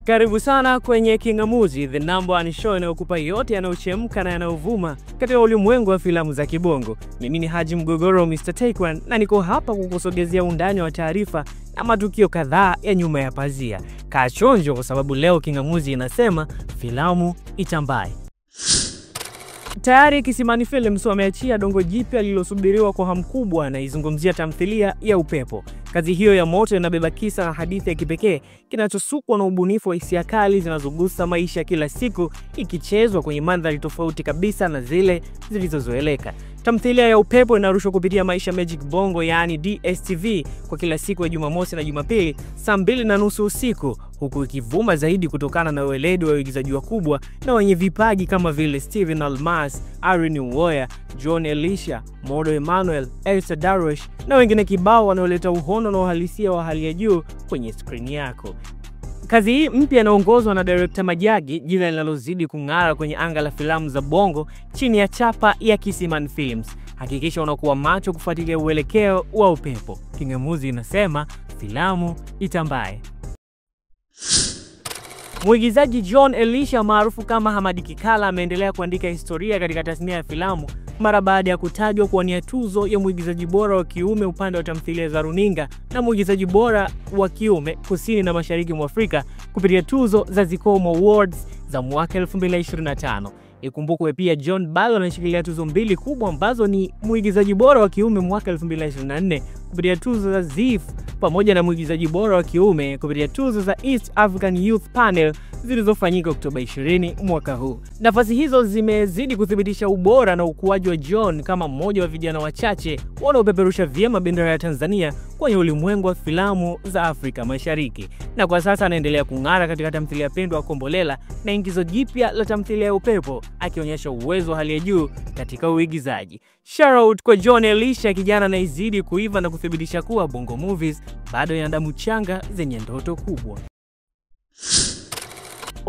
Karibu sana kwenye Kingamuzi, the number one show inayokupa yote yanayochemka na yanayovuma katika ulimwengu wa filamu za kibongo. Mimi ni Haji Mgogoro Mr. Taekwan na niko hapa kukusogezea undani wa taarifa na matukio kadhaa ya nyuma ya pazia. Kaa chonjo kwa sababu leo Kingamuzi inasema filamu itambaye. Tayari Kisimani Films wameachia dongo jipya lililosubiriwa kwa hamu kubwa na izungumzia tamthilia ya Upepo. Kazi hiyo ya moto inabeba kisa na hadithi ya kipekee kinachosukwa na ubunifu wa hisia kali zinazogusa maisha kila siku, ikichezwa kwenye mandhari tofauti kabisa na zile zilizozoeleka. Tamthilia ya Upepo inarushwa kupitia Maisha Magic Bongo, yani DSTV, kwa kila siku ya Jumamosi na Jumapili saa 2:30 usiku, huku ikivuma zaidi kutokana na weledi wa waigizaji wakubwa na wenye vipaji kama vile Steven Almas, Irene Uwoya, John Elisha, Modo Emmanuel, Elsa Darwish na wengine kibao wanaoleta uhondo na uhalisia wa hali ya juu kwenye skrini yako. Kazi hii mpya inaongozwa na director Majagi, jina linalozidi kung'ara kwenye anga la filamu za Bongo chini ya chapa ya Kisimani Films. Hakikisha unakuwa macho kufuatilia uelekeo wa Upepo. Kingamuzi inasema filamu itambaye. Mwigizaji John Elisha maarufu kama Hamadi Kikala ameendelea kuandika historia katika tasnia ya filamu mara baada ya kutajwa kuwania tuzo ya mwigizaji bora wa kiume upande wa tamthilia za runinga na mwigizaji bora wa kiume kusini na mashariki mwa Afrika kupitia tuzo za Zikomo Awards za mwaka 2025. Ikumbukwe pia John bado anashikilia tuzo mbili kubwa ambazo ni mwigizaji bora wa kiume mwaka 2024 kupitia tuzo za ZIF pamoja na mwigizaji bora wa kiume kupitia tuzo za East African Youth Panel zilizofanyika Oktoba 20 mwaka huu. Nafasi hizo zimezidi kuthibitisha ubora na ukuaji wa John kama mmoja wa vijana wachache wanaopeperusha vyema bendera ya Tanzania kwenye ulimwengu wa filamu za Afrika Mashariki. Na kwa sasa anaendelea kung'ara katika tamthilia pendwa Kombolela na ingizo jipya la tamthilia ya Upepo, akionyesha uwezo wa hali ya juu katika uigizaji. Shout out kwa John Elisha, kijana anayezidi kuiva na kuthibitisha kuwa Bongo Movies bado yana damu changa zenye ndoto kubwa.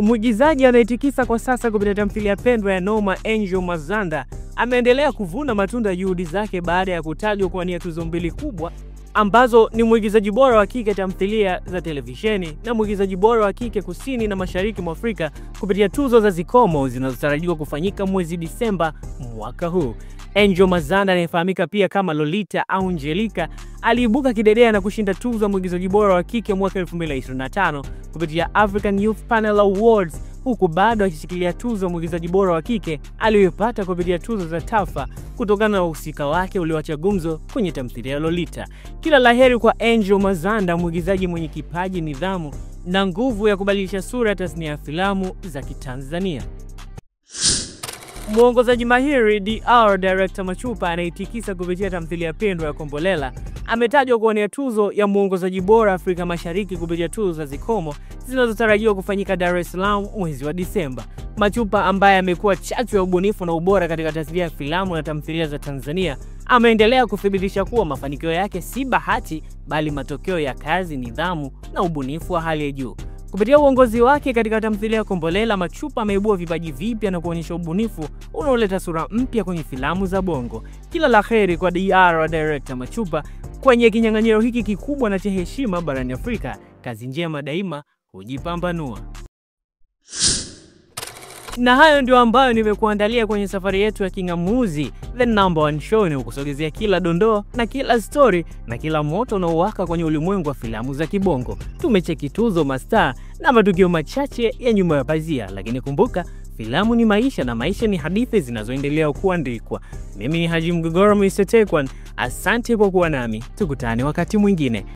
Mwigizaji anayetikisa kwa sasa kupitia tamthilia pendwa ya Noma, Angel Mazanda, ameendelea kuvuna matunda ya juhudi zake baada ya kutajwa kuwania tuzo mbili kubwa ambazo ni mwigizaji bora wa kike tamthilia za televisheni na mwigizaji bora wa kike kusini na mashariki mwa Afrika kupitia tuzo za Zikomo zinazotarajiwa kufanyika mwezi Disemba mwaka huu. Angel Mazanda, anayefahamika pia kama Lolita au Angelica, aliibuka kidedea na kushinda tuzo ya mwigizaji bora wa kike mwaka 2025 kupitia African Youth Panel Awards, huku bado akishikilia tuzo ya mwigizaji bora wa kike aliyopata kupitia tuzo za Tafa kutokana na uhusika wake ulioacha gumzo kwenye tamthilia ya Lolita. Kila laheri kwa Angel Mazanda, mwigizaji mwenye kipaji, nidhamu na nguvu ya kubadilisha sura ya tasnia ya filamu za Kitanzania. Mwongozaji mahiri DR director Machupa anayetikisa kupitia tamthilia pendwa ya Kombolela ametajwa kuwania tuzo ya mwongozaji bora Afrika Mashariki kupitia tuzo za Zikomo zinazotarajiwa kufanyika Dar es Salaam mwezi wa Disemba. Machupa, ambaye amekuwa chachu ya ubunifu na ubora katika tasnia ya filamu na tamthilia za Tanzania, ameendelea kuthibitisha kuwa mafanikio yake si bahati bali matokeo ya kazi, nidhamu na ubunifu wa hali ya juu. Kupitia uongozi wake katika tamthilia ya Kombolela, Machupa ameibua vipaji vipya na kuonyesha ubunifu unaoleta sura mpya kwenye filamu za Bongo. Kila laheri kwa DR director Machupa kwenye kinyang'anyiro hiki kikubwa na cha heshima barani Afrika. Kazi njema daima hujipambanua. Na hayo ndio ambayo nimekuandalia kwenye safari yetu ya Kingamuzi, the number one show inayokusogezea kila dondoo na kila story na kila moto unaowaka kwenye ulimwengu wa filamu za kibongo. Tumecheki tuzo, mastaa na matukio machache ya nyuma ya pazia, lakini kumbuka, filamu ni maisha na maisha ni hadithi zinazoendelea kuandikwa. Mimi ni Haji Mgogoro Mr. Taekwan, asante kwa kuwa nami. Tukutane wakati mwingine.